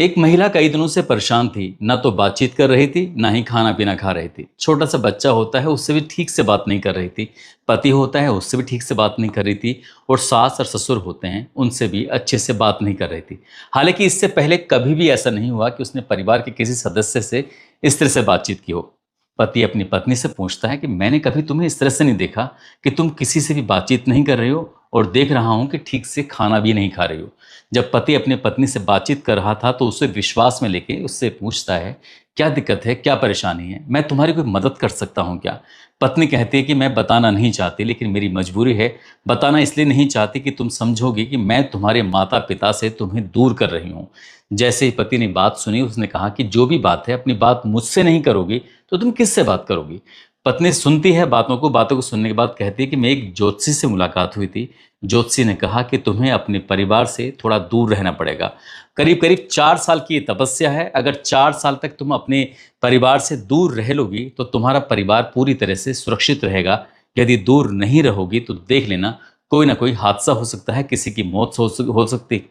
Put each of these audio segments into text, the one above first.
एक महिला कई दिनों से परेशान थी। ना तो बातचीत कर रही थी, ना ही खाना पीना खा रही थी। छोटा सा बच्चा होता है, उससे भी ठीक से बात नहीं कर रही थी। पति होता है, उससे भी ठीक से बात नहीं कर रही थी। और सास और ससुर होते हैं, उनसे भी अच्छे से बात नहीं कर रही थी। हालांकि इससे पहले कभी भी ऐसा नहीं हुआ कि उसने परिवार के किसी सदस्य से इस तरह से बातचीत की हो। पति अपनी पत्नी से पूछता है कि मैंने कभी तुम्हें इस तरह से नहीं देखा कि तुम किसी से भी बातचीत नहीं कर रही हो, और देख रहा हूं कि ठीक से खाना भी नहीं खा रही हो। जब पति अपनी पत्नी से बातचीत कर रहा था तो उसे विश्वास में लेके उससे पूछता है, क्या दिक्कत है, क्या परेशानी है, मैं तुम्हारी कोई मदद कर सकता हूँ क्या। पत्नी कहती है कि मैं बताना नहीं चाहती, लेकिन मेरी मजबूरी है। बताना इसलिए नहीं चाहती कि तुम समझोगी कि मैं तुम्हारे माता पिता से तुम्हें दूर कर रही हूँ। जैसे ही पति ने बात सुनी, उसने कहा कि जो भी बात है, अपनी बात मुझसे नहीं करोगी तो तुम किससे बात करोगी। पत्नी सुनती है बातों को सुनने के बाद कहती है कि मैं एक ज्योतिषी से मुलाकात हुई थी। ज्योतिषी ने कहा कि तुम्हें अपने परिवार से थोड़ा दूर रहना पड़ेगा। करीब करीब 4 साल की ये तपस्या है। अगर 4 साल तक तुम अपने परिवार से दूर रह लोगी तो तुम्हारा परिवार पूरी तरह से सुरक्षित रहेगा। यदि दूर नहीं रहोगी तो देख लेना, कोई ना कोई हादसा हो सकता है, किसी की मौत हो सकती,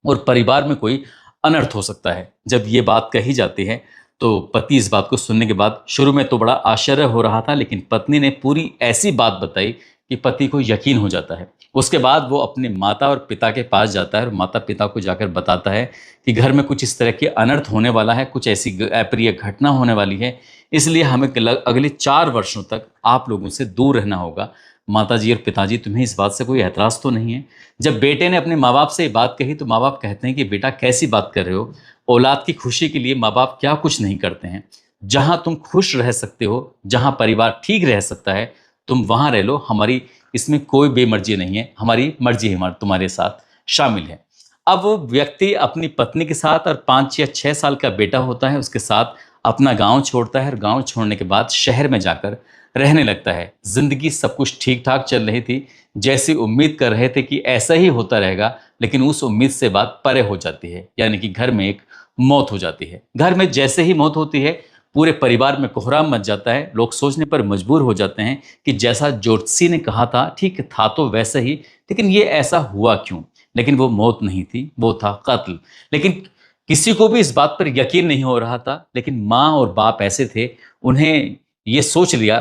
और परिवार में कोई अनर्थ हो सकता है। जब ये बात कही जाती है तो पति इस बात को सुनने के बाद शुरू में तो बड़ा आश्चर्य हो रहा था, लेकिन पत्नी ने पूरी ऐसी बात बताई कि पति को यकीन हो जाता है। उसके बाद वो अपने माता और पिता के पास जाता है और माता पिता को जाकर बताता है कि घर में कुछ इस तरह के अनर्थ होने वाला है, कुछ ऐसी अप्रिय घटना होने वाली है, इसलिए हमें अगले 4 वर्षों तक आप लोगों से दूर रहना होगा। माताजी और पिताजी, तुम्हें इस बात से कोई एतराज़ तो नहीं है। जब बेटे ने अपने माँ बाप से ये बात कही तो माँ बाप कहते हैं कि बेटा कैसी बात कर रहे हो, औलाद की खुशी के लिए माँ बाप क्या कुछ नहीं करते हैं। जहाँ तुम खुश रह सकते हो, जहाँ परिवार ठीक रह सकता है, तुम वहाँ रह लो। हमारी इसमें कोई बेमर्जी नहीं है, हमारी मर्जी हमारे तुम्हारे साथ शामिल है। अब वो व्यक्ति अपनी पत्नी के साथ और 5 या 6 साल का बेटा होता है, उसके साथ अपना गांव छोड़ता है, और गांव छोड़ने के बाद शहर में जाकर रहने लगता है। जिंदगी सब कुछ ठीक ठाक चल रही थी, जैसी उम्मीद कर रहे थे कि ऐसा ही होता रहेगा, लेकिन उस उम्मीद से बात परे हो जाती है। यानी कि घर में एक मौत हो जाती है। घर में जैसे ही मौत होती है, पूरे परिवार में कोहराम मच जाता है। लोग सोचने पर मजबूर हो जाते हैं कि जैसा ज्योतिषी ने कहा था ठीक था तो वैसा ही, लेकिन ये ऐसा हुआ क्यों। लेकिन वो मौत नहीं थी, वो था कत्ल। लेकिन किसी को भी इस बात पर यकीन नहीं हो रहा था, लेकिन माँ और बाप ऐसे थे, उन्हें ये सोच लिया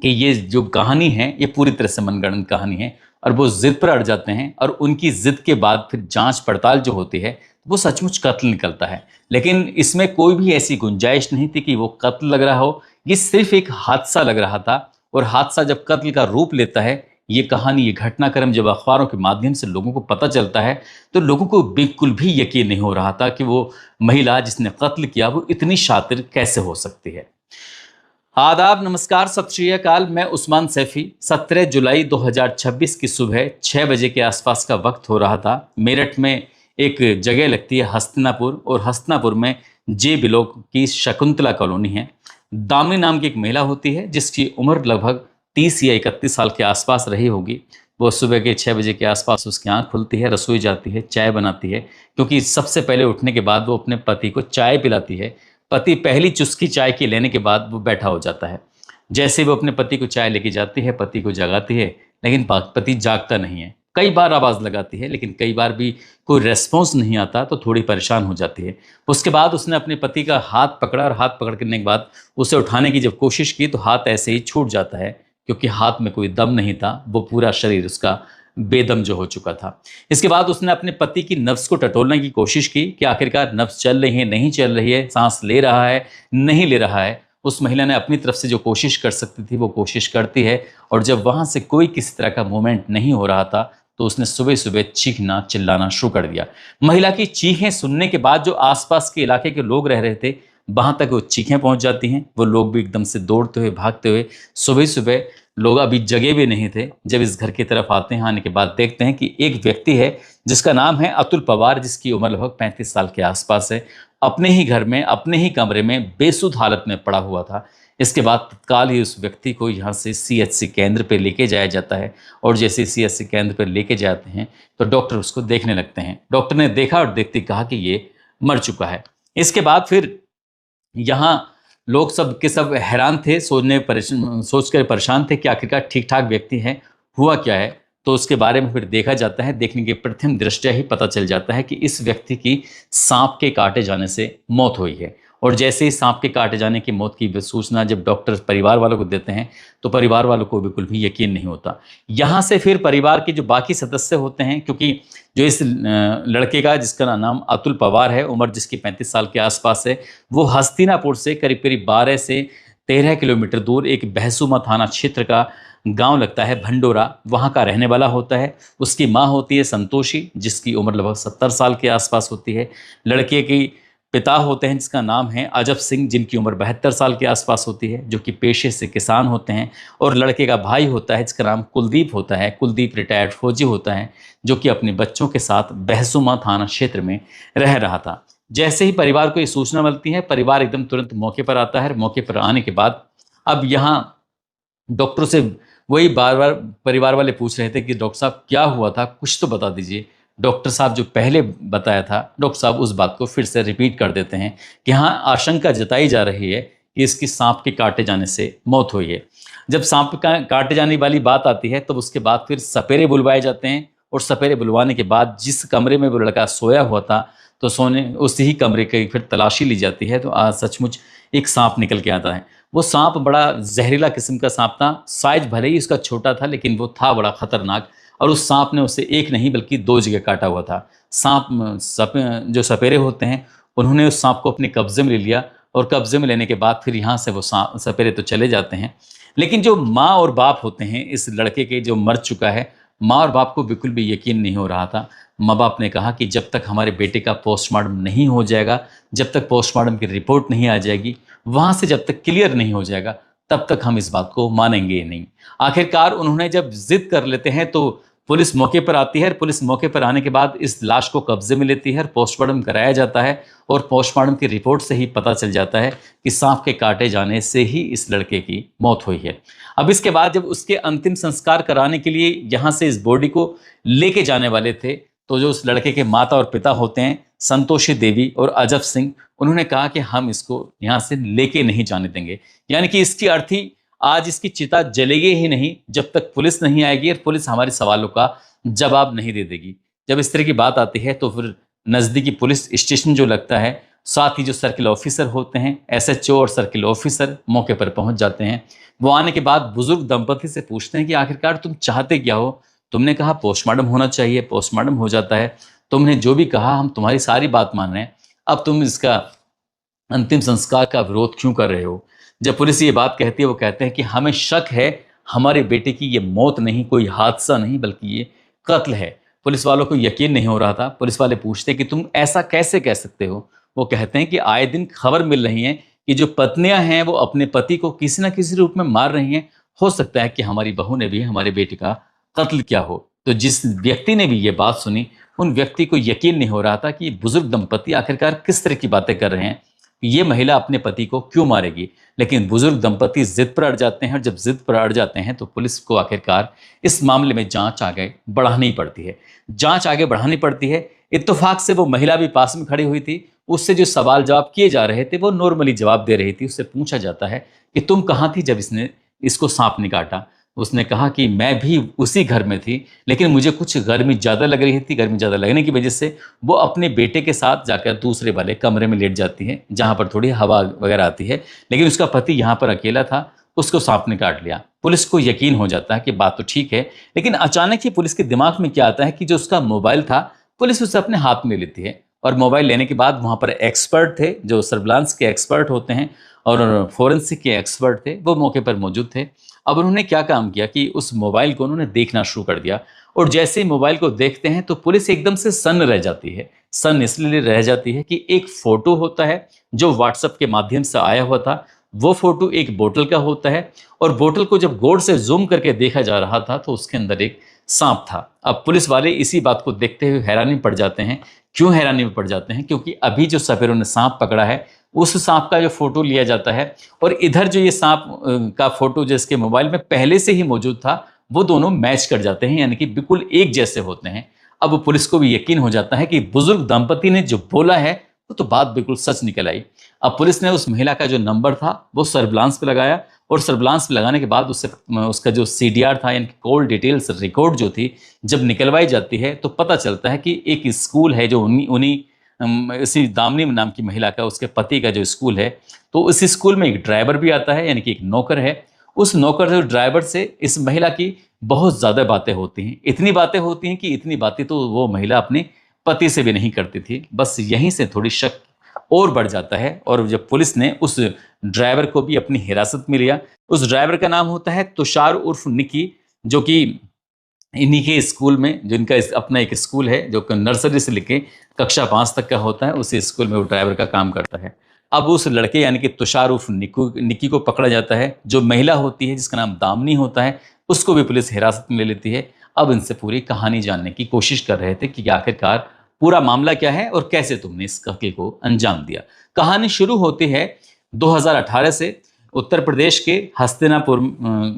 कि ये जो कहानी है ये पूरी तरह से मनगढ़ंत कहानी है, और वो जिद पर अड़ जाते हैं। और उनकी जिद के बाद फिर जांच पड़ताल जो होती है, वो सचमुच कत्ल निकलता है। लेकिन इसमें कोई भी ऐसी गुंजाइश नहीं थी कि वो कत्ल लग रहा हो, ये सिर्फ एक हादसा लग रहा था। और हादसा जब कत्ल का रूप लेता है, ये कहानी, ये घटनाक्रम जब अखबारों के माध्यम से लोगों को पता चलता है, तो लोगों को बिल्कुल भी यकीन नहीं हो रहा था कि वो महिला जिसने कत्ल किया वो इतनी शातिर कैसे हो सकती है। आदाब, नमस्कार, सत श्री अकाल। मैं उस्मान सैफी। 17 जुलाई 2026 की सुबह 6 बजे के आसपास का वक्त हो रहा था। मेरठ में एक जगह लगती है हस्तिनापुर, और हस्तिनापुर में जे ब्लॉक की शकुंतला कॉलोनी है। दामिनी नाम की एक महिला होती है जिसकी उम्र लगभग 30 या 31 साल के आसपास रही होगी। वो सुबह के 6 बजे के आसपास उसकी आँख खुलती है, रसोई जाती है, चाय बनाती है, क्योंकि सबसे पहले उठने के बाद वो अपने पति को चाय पिलाती है। पति पहली चुस्की चाय की लेने के बाद वो बैठा हो जाता है। जैसे वो अपने पति को चाय लेके जाती है, पति को जगाती है, लेकिन पति जागता नहीं है। कई बार आवाज़ लगाती है, लेकिन कई बार भी कोई रेस्पॉन्स नहीं आता, तो थोड़ी परेशान हो जाती है। उसके बाद उसने अपने पति का हाथ पकड़ा, और हाथ पकड़ने के बाद उसे उठाने की जब कोशिश की तो हाथ ऐसे ही छूट जाता है, क्योंकि हाथ में कोई दम नहीं था। वो पूरा शरीर उसका बेदम जो हो चुका था। इसके बाद उसने अपने पति की नब्ज को टटोलने की कोशिश की कि आखिरकार नब्ज चल रही है, नहीं चल रही है, सांस ले रहा है, नहीं ले रहा है। उस महिला ने अपनी तरफ से जो कोशिश कर सकती थी वो कोशिश करती है, और जब वहाँ से कोई किसी तरह का मूवमेंट नहीं हो रहा था तो उसने सुबह सुबह चीखना चिल्लाना शुरू कर दिया। महिला की चीखें सुनने के बाद जो आसपास के इलाके के लोग रह रहे थे, वहाँ तक वो चीखें पहुँच जाती हैं। वो लोग भी एकदम से दौड़ते हुए, भागते हुए, सुबह सुबह, लोग अभी जगे भी नहीं थे, जब इस घर की तरफ आते हैं। आने के बाद देखते हैं कि एक व्यक्ति है जिसका नाम है अतुल पवार, जिसकी उम्र लगभग 35 साल के आसपास है, अपने ही घर में, अपने ही कमरे में बेसुध हालत में पड़ा हुआ था। इसके बाद तत्काल ही उस व्यक्ति को यहाँ से सीएचसी केंद्र पर लेके जाया जाता है, और जैसे सीएचसी केंद्र पर लेके जाते हैं तो डॉक्टर उसको देखने लगते हैं। डॉक्टर ने देखा और देखते कहा कि ये मर चुका है। इसके बाद फिर यहाँ लोग सब के सब हैरान थे, सोच कर परेशान थे कि आखिरकार ठीक ठाक व्यक्ति है, हुआ क्या है। तो उसके बारे में फिर देखा जाता है। देखने के प्रथम दृष्टया ही पता चल जाता है कि इस व्यक्ति की सांप के काटे जाने से मौत हुई है। और जैसे ही सांप के काटे जाने की मौत की सूचना जब डॉक्टर परिवार वालों को देते हैं तो परिवार वालों को बिल्कुल भी यकीन नहीं होता। यहाँ से फिर परिवार के जो बाकी सदस्य होते हैं, क्योंकि जो इस लड़के का जिसका नाम अतुल पवार है, उम्र जिसकी 35 साल के आसपास है, वो हस्तिनापुर से करीब करीब 12 से 13 किलोमीटर दूर एक बहसुमा थाना क्षेत्र का गांव लगता है भंडोरा, वहाँ का रहने वाला होता है। उसकी माँ होती है संतोषी, जिसकी उम्र लगभग 70 साल के आसपास होती है। लड़के की पिता होते हैं जिसका नाम है अजब सिंह, जिनकी उम्र 72 साल के आसपास होती है, जो कि पेशे से किसान होते हैं। और लड़के का भाई होता है जिसका नाम कुलदीप होता है। कुलदीप रिटायर्ड फौजी होता है, जो कि अपने बच्चों के साथ बहसुमा थाना क्षेत्र में रह रहा था। जैसे ही परिवार को ये सूचना मिलती है, परिवार एकदम तुरंत मौके पर आता है। मौके पर आने के बाद अब यहाँ डॉक्टरों से वही बार बार परिवार वाले पूछ रहे थे कि डॉक्टर साहब क्या हुआ था, कुछ तो बता दीजिए। डॉक्टर साहब जो पहले बताया था, डॉक्टर साहब उस बात को फिर से रिपीट कर देते हैं कि हाँ, आशंका जताई जा रही है कि इसकी सांप के काटे जाने से मौत हुई है। जब सांप का काटे जाने वाली बात आती है तब उसके बाद फिर सपेरे बुलवाए जाते हैं। और सपेरे बुलवाने के बाद जिस कमरे में वो लड़का सोया हुआ था, तो सोने उसी ही कमरे की फिर तलाशी ली जाती है। तो आज सचमुच एक सांप निकल के आता है। वो सांप बड़ा जहरीला किस्म का सांप था। साइज भले ही उसका छोटा था, लेकिन वो था बड़ा खतरनाक। और उस सांप ने उसे एक नहीं बल्कि 2 जगह काटा हुआ था। जो सपेरे होते हैं, उन्होंने उस सांप को अपने कब्जे में ले लिया। और कब्जे में लेने के बाद फिर यहाँ से वो सपेरे तो चले जाते हैं। लेकिन जो माँ और बाप होते हैं इस लड़के के, जो मर चुका है, माँ और बाप को बिल्कुल भी यकीन नहीं हो रहा था। माँ बाप ने कहा कि जब तक हमारे बेटे का पोस्टमार्टम नहीं हो जाएगा, जब तक पोस्टमार्टम की रिपोर्ट नहीं आ जाएगी, वहाँ से जब तक क्लियर नहीं हो जाएगा, तब तक हम इस बात को मानेंगे नहीं। आखिरकार उन्होंने जब जिद कर लेते हैं तो पुलिस मौके पर आती है। पुलिस मौके पर आने के बाद इस लाश को कब्जे में लेती है, पोस्टमार्टम कराया जाता है। और पोस्टमार्टम की रिपोर्ट से ही पता चल जाता है कि सांप के काटे जाने से ही इस लड़के की मौत हुई है। अब इसके बाद जब उसके अंतिम संस्कार कराने के लिए यहाँ से इस बॉडी को लेके जाने वाले थे, तो जो उस लड़के के माता और पिता होते हैं, संतोषी देवी और अजब सिंह, उन्होंने कहा कि हम इसको यहाँ से लेके नहीं जाने देंगे। यानी कि इसकी अर्थी आज इसकी चिता जलेगी ही नहीं जब तक पुलिस नहीं आएगी और पुलिस हमारे सवालों का जवाब नहीं दे देगी। जब इस तरह की बात आती है तो फिर नज़दीकी पुलिस स्टेशन जो लगता है, साथ ही जो सर्किल ऑफिसर होते हैं, एसएचओ और सर्किल ऑफिसर मौके पर पहुंच जाते हैं। वो आने के बाद बुजुर्ग दंपति से पूछते हैं कि आखिरकार तुम चाहते क्या हो। तुमने कहा पोस्टमार्टम होना चाहिए, पोस्टमार्टम हो जाता है। तुमने जो भी कहा हम तुम्हारी सारी बात मान रहे हैं, अब तुम इसका अंतिम संस्कार का विरोध क्यों कर रहे हो। जब पुलिस ये बात कहती है, वो कहते हैं कि हमें शक है हमारे बेटे की ये मौत नहीं, कोई हादसा नहीं, बल्कि ये कत्ल है। पुलिस वालों को यकीन नहीं हो रहा था। पुलिस वाले पूछते हैं कि तुम ऐसा कैसे कह सकते हो। वो कहते हैं कि आए दिन खबर मिल रही है कि जो पत्नियां हैं वो अपने पति को किसी न किसी रूप में मार रही हैं। हो सकता है कि हमारी बहू ने भी हमारे बेटे का कत्ल किया हो। तो जिस व्यक्ति ने भी ये बात सुनी, उन व्यक्ति को यकीन नहीं हो रहा था कि बुजुर्ग दंपति आखिरकार किस तरह की बातें कर रहे हैं, ये महिला अपने पति को क्यों मारेगी। लेकिन बुजुर्ग दंपति जिद पर अड़ जाते हैं। और जब जिद पर अड़ जाते हैं तो पुलिस को आखिरकार इस मामले में जांच आगे बढ़ानी पड़ती है। जांच आगे बढ़ानी पड़ती है। इत्तेफाक से वो महिला भी पास में खड़ी हुई थी। उससे जो सवाल जवाब किए जा रहे थे वो नॉर्मली जवाब दे रही थी। उससे पूछा जाता है कि तुम कहाँ थी जब इसने इसको सांप ने काटा। उसने कहा कि मैं भी उसी घर में थी, लेकिन मुझे कुछ गर्मी ज़्यादा लग रही थी। गर्मी ज़्यादा लगने की वजह से वो अपने बेटे के साथ जाकर दूसरे वाले कमरे में लेट जाती है, जहाँ पर थोड़ी हवा वगैरह आती है। लेकिन उसका पति यहाँ पर अकेला था, उसको सांप ने काट लिया। पुलिस को यकीन हो जाता है कि बात तो ठीक है। लेकिन अचानक ही पुलिस के दिमाग में क्या आता है कि जो उसका मोबाइल था, पुलिस उसे अपने हाथ में लेती है। और मोबाइल लेने के बाद वहाँ पर एक्सपर्ट थे, जो सर्विलांस के एक्सपर्ट होते हैं और फोरेंसिक के एक्सपर्ट थे, वो मौके पर मौजूद थे। अब उन्होंने क्या काम किया कि उस मोबाइल को उन्होंने देखना शुरू कर दिया। और जैसे ही मोबाइल को देखते हैं तो पुलिस एकदम से सन्न रह जाती है। सन्न इसलिए रह जाती है कि एक फोटो होता है जो व्हाट्सएप के माध्यम से आया हुआ था। वो फोटो एक बोतल का होता है और बोतल को जब गौर से जूम करके देखा जा रहा था तो उसके अंदर एक सांप था। अब पुलिस वाले इसी बात को देखते हुए हैरानी में पड़ जाते हैं। क्यों हैरानी में पड़ जाते हैं? क्योंकि अभी जो सपेरों ने सांप पकड़ा है, उस सांप का जो फोटो लिया जाता है और इधर जो ये सांप का फोटो जिसके मोबाइल में पहले से ही मौजूद था, वो दोनों मैच कर जाते हैं, यानी कि बिल्कुल एक जैसे होते हैं। अब पुलिस को भी यकीन हो जाता है कि बुजुर्ग दंपति ने जो बोला है वो तो बात बिल्कुल सच निकल आई। अब पुलिस ने उस महिला का जो नंबर था वो सर्विलांस पे लगाया और सर्विलांस लगाने के बाद उससे उसका जो CDR था, यानी कॉल डिटेल्स रिकॉर्ड जो थी, जब निकलवाई जाती है तो पता चलता है कि एक स्कूल है जो उन्हीं उन्हीं इसी दामिनी नाम की महिला का, उसके पति का जो स्कूल है, तो उस स्कूल में एक ड्राइवर भी आता है, यानी कि एक नौकर है। उस नौकर जो ड्राइवर से इस महिला की बहुत ज़्यादा बातें होती हैं, इतनी बातें होती हैं कि इतनी बातें तो वो महिला अपने पति से भी नहीं करती थी। बस यहीं से थोड़ी शक और बढ़ जाता है, और जब पुलिस ने उस ड्राइवर को भी अपनी हिरासत में लिया। उस ड्राइवर का नाम होता है तुषार उर्फ निकी, जो कि इन्हीं के स्कूल में, जिनका अपना एक स्कूल है जो कि नर्सरी से लेके कक्षा 5 तक का होता है, उसी स्कूल में वो ड्राइवर का काम करता है। अब उस लड़के यानी कि तुषार उर्फ निक्की को पकड़ा जाता है। जो महिला होती है जिसका नाम दामिनी होता है, उसको भी पुलिस हिरासत में ले लेती है। अब इनसे पूरी कहानी जानने की कोशिश कर रहे थे कि आखिरकार पूरा मामला क्या है और कैसे तुमने इस कत्ल को अंजाम दिया। कहानी शुरू होती है 2018 से, उत्तर प्रदेश के हस्तिनापुर,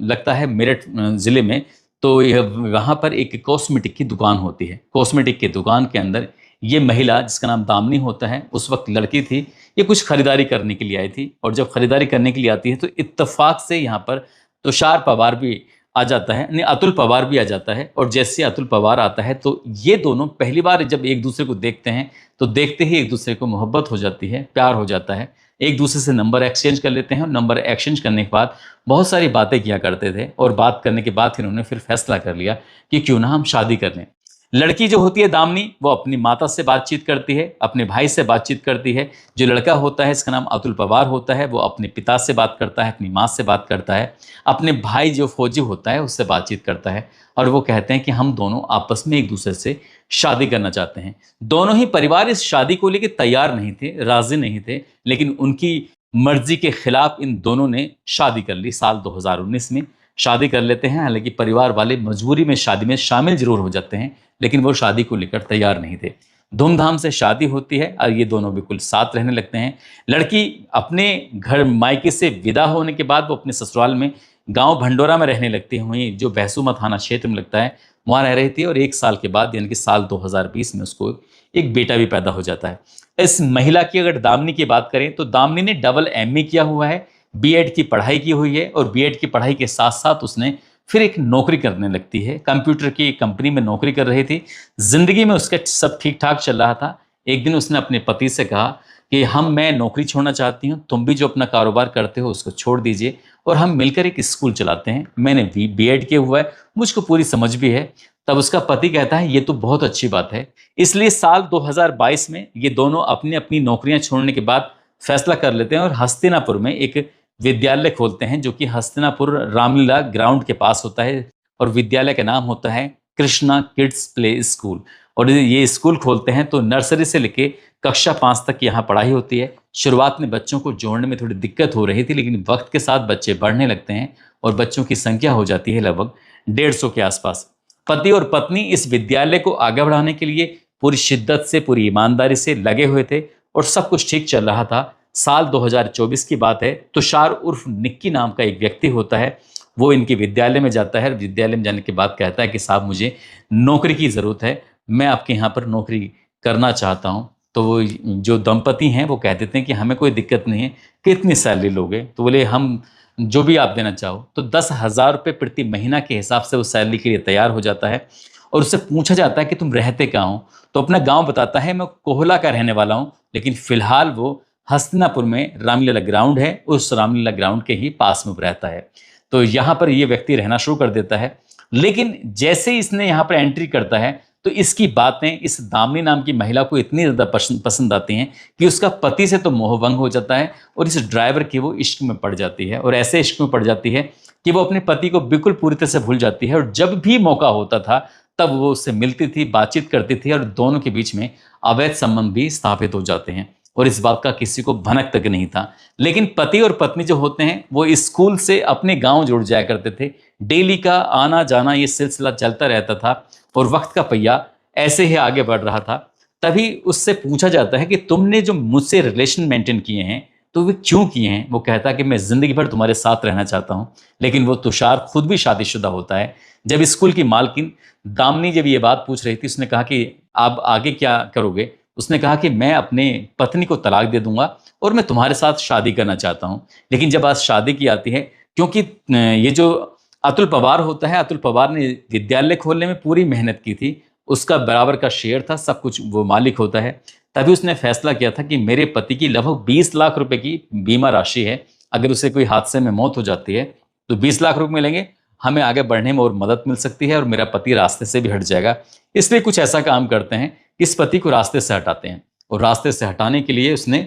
लगता है मेरठ जिले में। तो यह वहाँ पर एक कॉस्मेटिक की दुकान होती है। कॉस्मेटिक की दुकान के अंदर ये महिला जिसका नाम दामिनी होता है, उस वक्त लड़की थी, ये कुछ खरीदारी करने के लिए आई थी। और जब खरीदारी करने के लिए आती है तो इत्तेफाक से यहाँ पर तुषार पवार भी आ जाता है, नहीं अतुल पवार भी आ जाता है। और जैसे अतुल पवार आता है तो ये दोनों पहली बार जब एक दूसरे को देखते हैं तो देखते ही एक दूसरे को मोहब्बत हो जाती है, प्यार हो जाता है। एक दूसरे से नंबर एक्सचेंज कर लेते हैं, और नंबर एक्सचेंज करने के बाद बहुत सारी बातें किया करते थे। और बात करने के बाद फिर उन्होंने फैसला कर लिया कि क्यों ना हम शादी कर लें। लड़की जो होती है दामिनी, वो अपनी माता से बातचीत करती है, अपने भाई से बातचीत करती है। जो लड़का होता है इसका नाम अतुल पवार होता है, वो अपने पिता से बात करता है, अपनी माँ से बात करता है, अपने भाई जो फौजी होता है उससे बातचीत करता है। और वो कहते हैं कि हम दोनों आपस में एक दूसरे से शादी करना चाहते हैं। दोनों ही परिवार इस शादी को लेकर तैयार नहीं थे, राजी नहीं थे, लेकिन उनकी मर्जी के खिलाफ इन दोनों ने शादी कर ली। साल 2019 में शादी कर लेते हैं। हालांकि परिवार वाले मजबूरी में शादी में शामिल जरूर हो जाते हैं, लेकिन वो शादी को लेकर तैयार नहीं थे। धूमधाम से शादी होती है और ये दोनों बिल्कुल साथ रहने लगते हैं। लड़की अपने घर मायके से विदा होने के बाद वो अपने ससुराल में गांव भंडोरा में रहने लगती है, वहीं जो बहसूमा थाना क्षेत्र में लगता है वहाँ रह रही थी। और 1 साल के बाद यानी कि साल 2020 में उसको एक बेटा भी पैदा हो जाता है। इस महिला की अगर दामिनी की बात करें तो दामिनी ने डबल MA किया हुआ है, B.Ed की पढ़ाई की हुई है, और B.Ed की पढ़ाई के साथ साथ उसने फिर एक नौकरी करने लगती है। कंप्यूटर की एक कंपनी में नौकरी कर रही थी। जिंदगी में उसका सब ठीक ठाक चल रहा था। एक दिन उसने अपने पति से कहा कि मैं नौकरी छोड़ना चाहती हूँ, तुम भी जो अपना कारोबार करते हो उसको छोड़ दीजिए और हम मिलकर एक स्कूल चलाते हैं। मैंने B.Ed किया हुआ है, मुझको पूरी समझ भी है। तब उसका पति कहता है ये तो बहुत अच्छी बात है। इसलिए साल 2022 में ये दोनों अपनी अपनी नौकरियां छोड़ने के बाद फैसला कर लेते हैं और हस्तिनापुर में एक विद्यालय खोलते हैं, जो कि हस्तिनापुर रामलीला ग्राउंड के पास होता है। और विद्यालय का नाम होता है कृष्णा किड्स प्ले स्कूल। और ये स्कूल खोलते हैं तो नर्सरी से लेके कक्षा 5 तक यहाँ पढ़ाई होती है। शुरुआत में बच्चों को जोड़ने में थोड़ी दिक्कत हो रही थी, लेकिन वक्त के साथ बच्चे बढ़ने लगते हैं और बच्चों की संख्या हो जाती है लगभग 150 के आसपास। पति और पत्नी इस विद्यालय को आगे बढ़ाने के लिए पूरी शिद्दत से, पूरी ईमानदारी से लगे हुए थे और सब कुछ ठीक चल रहा था। साल 2024 की बात है। तुषार उर्फ निक्की नाम का एक व्यक्ति होता है, वो इनके विद्यालय में जाता है। विद्यालय में जाने के बाद कहता है कि साहब मुझे नौकरी की ज़रूरत है, मैं आपके यहाँ पर नौकरी करना चाहता हूँ। तो वो जो दंपति हैं वो कह देते हैं कि हमें कोई दिक्कत नहीं है, कितनी सैलरी लोगे? तो बोले हम जो भी आप देना चाहो। तो 10,000 रुपये प्रति महीना के हिसाब से वो सैलरी के लिए तैयार हो जाता है। और उससे पूछा जाता है कि तुम रहते कहाँ हो? तो अपना गाँव बताता है, मैं कोहला का रहने वाला हूँ, लेकिन फिलहाल वो हस्तिनापुर में रामलीला ग्राउंड है, उस रामलीला ग्राउंड के ही पास में रहता है। तो यहाँ पर ये व्यक्ति रहना शुरू कर देता है। लेकिन जैसे ही इसने यहाँ पर एंट्री करता है तो इसकी बातें इस दामिनी नाम की महिला को इतनी ज़्यादा पसंद आती हैं कि उसका पति से तो मोहभंग हो जाता है और इस ड्राइवर की वो इश्क में पड़ जाती है। और ऐसे इश्क में पड़ जाती है कि वो अपने पति को बिल्कुल पूरी तरह से भूल जाती है। और जब भी मौका होता था तब वो उससे मिलती थी, बातचीत करती थी और दोनों के बीच में अवैध संबंध भी स्थापित हो जाते हैं। और इस बात का किसी को भनक तक नहीं था। लेकिन पति और पत्नी जो होते हैं वो स्कूल से अपने गांव जुड़ जाया करते थे। डेली का आना जाना ये सिलसिला चलता रहता था और वक्त का पहिया ऐसे ही आगे बढ़ रहा था। तभी उससे पूछा जाता है कि तुमने जो मुझसे रिलेशन मेंटेन किए हैं तो वे क्यों किए हैं? वो कहता है कि मैं ज़िंदगी भर तुम्हारे साथ रहना चाहता हूँ। लेकिन वो तुषार खुद भी शादीशुदा होता है। जब स्कूल की मालकिन दामिनी जब ये बात पूछ रही थी, उसने कहा कि आप आगे क्या करोगे? उसने कहा कि मैं अपने पत्नी को तलाक दे दूंगा और मैं तुम्हारे साथ शादी करना चाहता हूँ। लेकिन जब आज शादी की आती है क्योंकि ये जो अतुल पवार होता है, अतुल पवार ने विद्यालय खोलने में पूरी मेहनत की थी, उसका बराबर का शेयर था, सब कुछ वो मालिक होता है। तभी उसने फैसला किया था कि मेरे पति की लगभग 20 लाख रुपए की बीमा राशि है, अगर उसे कोई हादसे में मौत हो जाती है तो 20 लाख रुपए मिलेंगे, हमें आगे बढ़ने में और मदद मिल सकती है और मेरा पति रास्ते से भी हट जाएगा। इसलिए कुछ ऐसा काम करते हैं कि इस पति को रास्ते से हटाते हैं। और रास्ते से हटाने के लिए उसने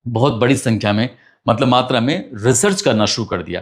बहुत बड़ी संख्या में, मतलब मात्रा में रिसर्च करना शुरू कर दिया।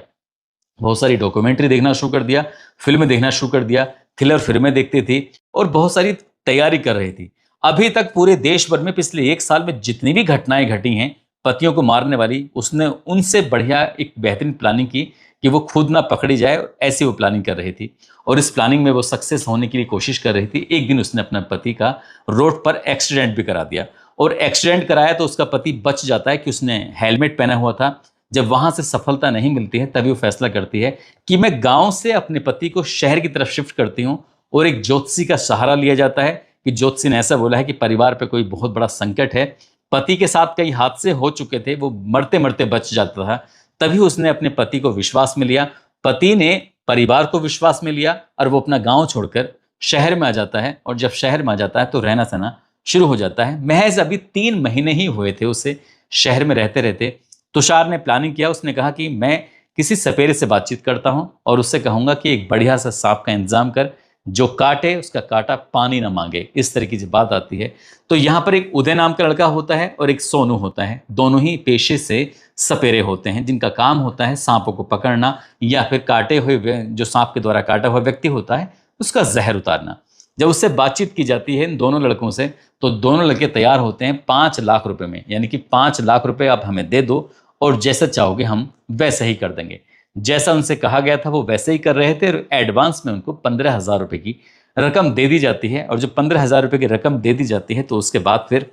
बहुत सारी डॉक्यूमेंट्री देखना शुरू कर दिया, फिल्में देखना शुरू कर दिया, थ्रिलर फिल्में देखती थी और बहुत सारी तैयारी कर रही थी। अभी तक पूरे देश भर में पिछले 1 साल में जितनी भी घटनाएं घटी हैं पतियों को मारने वाली, उसने उनसे बढ़िया एक बेहतरीन प्लानिंग की कि वो खुद ना पकड़ी जाए, और ऐसी वो प्लानिंग कर रही थी। और इस प्लानिंग में वो सक्सेस होने के लिए कोशिश कर रही थी। एक दिन उसने अपने पति का रोड पर एक्सीडेंट भी करा दिया, और एक्सीडेंट कराया तो उसका पति बच जाता है कि उसने हेलमेट पहना हुआ था। जब वहां से सफलता नहीं मिलती है तभी वो फैसला करती है कि मैं गांव से अपने पति को शहर की तरफ शिफ्ट करती हूँ। और एक ज्योतिषी का सहारा लिया जाता है कि ज्योतिषी ने ऐसा बोला है कि परिवार पे कोई बहुत बड़ा संकट है, पति के साथ कई हादसे हो चुके थे, वो मरते मरते बच जाता था। तभी उसने अपने पति को विश्वास में लिया, पति ने परिवार को विश्वास में लिया, और वो अपना गांव छोड़कर शहर में आ जाता है। और जब शहर में आ जाता है तो रहना सहना शुरू हो जाता है। महज अभी 3 महीने ही हुए थे उसे शहर में रहते रहते। तुषार ने प्लानिंग किया, उसने कहा कि मैं किसी सपेरे से बातचीत करता हूं और उससे कहूंगा कि एक बढ़िया सा सांप का इंतजाम कर, जो काटे उसका काटा पानी ना मांगे। इस तरीके की बात आती है। तो यहाँ पर एक उदय नाम का लड़का होता है और एक सोनू होता है। दोनों ही पेशे से सपेरे होते हैं, जिनका काम होता है सांपों को पकड़ना या फिर काटे हुए जो सांप के द्वारा काटा हुआ व्यक्ति होता है उसका जहर उतारना। जब उससे बातचीत की जाती है इन दोनों लड़कों से, तो दोनों लड़के तैयार होते हैं 5 लाख रुपए में, यानी कि 5 लाख रुपए आप हमें दे दो और जैसा चाहोगे हम वैसा ही कर देंगे। जैसा उनसे कहा गया था वो वैसे ही कर रहे थे, और एडवांस में उनको 15,000 रुपए की रकम दे दी जाती है। और जब 15,000 रुपए की रकम दे दी जाती है तो उसके बाद फिर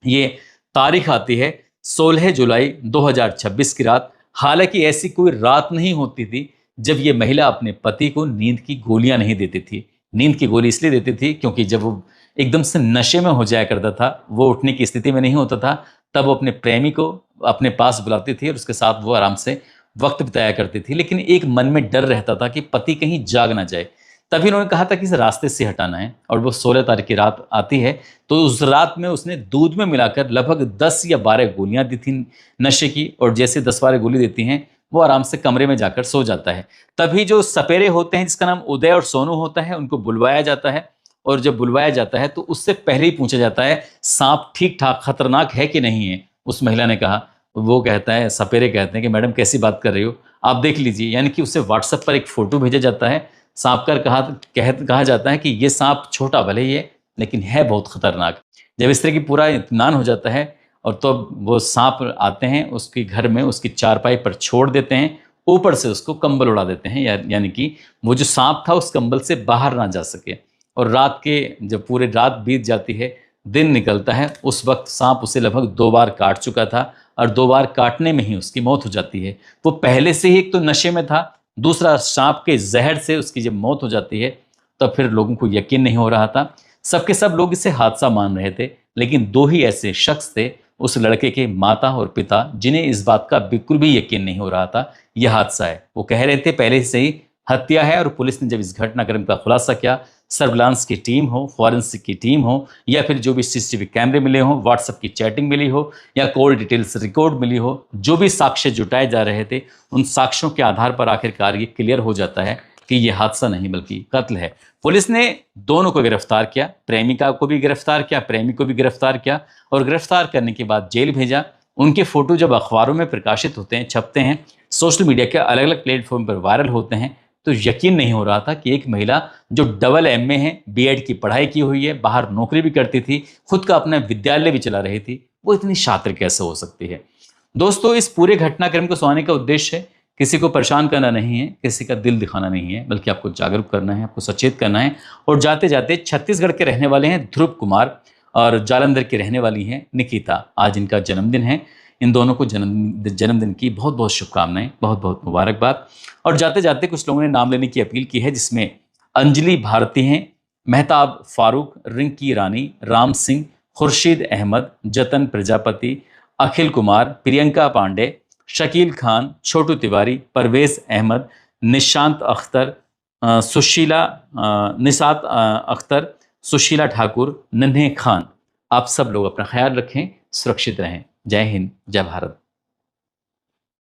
ये तारीख आती है 16 जुलाई 2026 की रात। हालांकि ऐसी कोई रात नहीं होती थी जब ये महिला अपने पति को नींद की गोलियां नहीं देती थी। नींद की गोली इसलिए देती थी क्योंकि जब वो एकदम से नशे में हो जाया करता था, वो उठने की स्थिति में नहीं होता था, तब वो अपने प्रेमी को अपने पास बुलाती थी और उसके साथ वो आराम से वक्त बिताया करती थी। लेकिन एक मन में डर रहता था कि पति कहीं जाग ना जाए। तभी उन्होंने कहा था कि इसे रास्ते से हटाना है। और वो 16 तारीख की रात आती है, तो उस रात में उसने दूध में मिलाकर लगभग 10 या 12 गोलियां दी थी नशे की। और जैसे 10-12 गोली देती हैं वो आराम से कमरे में जाकर सो जाता है। तभी जो सपेरे होते हैं जिसका नाम उदय और सोनू होता है, उनको बुलवाया जाता है। और जब बुलवाया जाता है तो उससे पहले ही पूछा जाता है सांप ठीक ठाक खतरनाक है कि नहीं है। उस महिला ने कहा, वो कहता है, सपेरे कहते हैं कि मैडम कैसी बात कर रही हो, आप देख लीजिए। यानी कि उसे व्हाट्सएप पर एक फोटो भेजा जाता है। सांप का कहा जाता है कि ये सांप छोटा भले ही है लेकिन है बहुत खतरनाक। जब इस तरह की पूरा इत्मीनान हो जाता है और तो वो सांप आते हैं उसके घर में, उसकी चारपाई पर छोड़ देते हैं, ऊपर से उसको कंबल उड़ा देते हैं, यानी कि वो जो सांप था उस कंबल से बाहर ना जा सके। और रात के जब पूरे रात बीत जाती है, दिन निकलता है, उस वक्त सांप उसे लगभग 2 बार काट चुका था और 2 बार काटने में ही उसकी मौत हो जाती है। वो पहले से ही एक तो नशे में था, दूसरा सांप के जहर से उसकी जब मौत हो जाती है तब फिर लोगों को यकीन नहीं हो रहा था। सबके सब लोग इसे हादसा मान रहे थे, लेकिन 2 ही ऐसे शख्स थे, उस लड़के के माता और पिता, जिन्हें इस बात का बिल्कुल भी यकीन नहीं हो रहा था यह हादसा है। वो कह रहे थे पहले से ही हत्या है। और पुलिस ने जब इस घटनाक्रम का खुलासा किया, सर्विलांस की टीम हो, फॉरेंसिक की टीम हो, या फिर जो भी सीसीटीवी कैमरे मिले हो, व्हाट्सएप की चैटिंग मिली हो, या कॉल डिटेल्स रिकॉर्ड मिली हो, जो भी साक्ष्य जुटाए जा रहे थे, उन साक्ष्यों के आधार पर आखिरकार ये क्लियर हो जाता है कि ये हादसा नहीं बल्कि कत्ल है। पुलिस ने दोनों को गिरफ्तार किया, प्रेमिका को भी गिरफ्तार किया, प्रेमी को भी गिरफ्तार किया, और गिरफ्तार करने के बाद जेल भेजा। उनके फोटो जब अखबारों में प्रकाशित होते हैं, छपते हैं, सोशल मीडिया के अलग अलग प्लेटफॉर्म पर वायरल होते हैं, तो यकीन नहीं हो रहा था कि एक महिला जो डबल एमए है, बीएड की पढ़ाई की हुई है, बाहर नौकरी भी करती थी, खुद का अपना विद्यालय भी चला रही थी, वो इतनी शातिर कैसे हो सकती है। दोस्तों, इस पूरे घटनाक्रम को सुनाने का उद्देश्य है किसी को परेशान करना नहीं है, किसी का दिल दिखाना नहीं है, बल्कि आपको जागरूक करना है, आपको सचेत करना है। और जाते जाते छत्तीसगढ़ के रहने वाले हैं ध्रुव कुमार, और जालंधर की रहने वाली हैं निकिता। आज इनका जन्मदिन है। इन दोनों को जन्मदिन की बहुत बहुत शुभकामनाएं, बहुत बहुत मुबारकबाद। और जाते जाते कुछ लोगों ने नाम लेने की अपील की है, जिसमें अंजलि भारती हैं, मेहताब फारूक, रिंकी रानी, राम सिंह, खुर्शीद अहमद, जतन प्रजापति, अखिल कुमार, प्रियंका पांडे, शकील खान, छोटू तिवारी, परवेज़ अहमद, निशांत अख्तर, सुशीला निसात अख्तर, सुशीला ठाकुर, नन्हे खान। आप सब लोग अपना ख्याल रखें, सुरक्षित रहें। जय हिंद, जय भारत।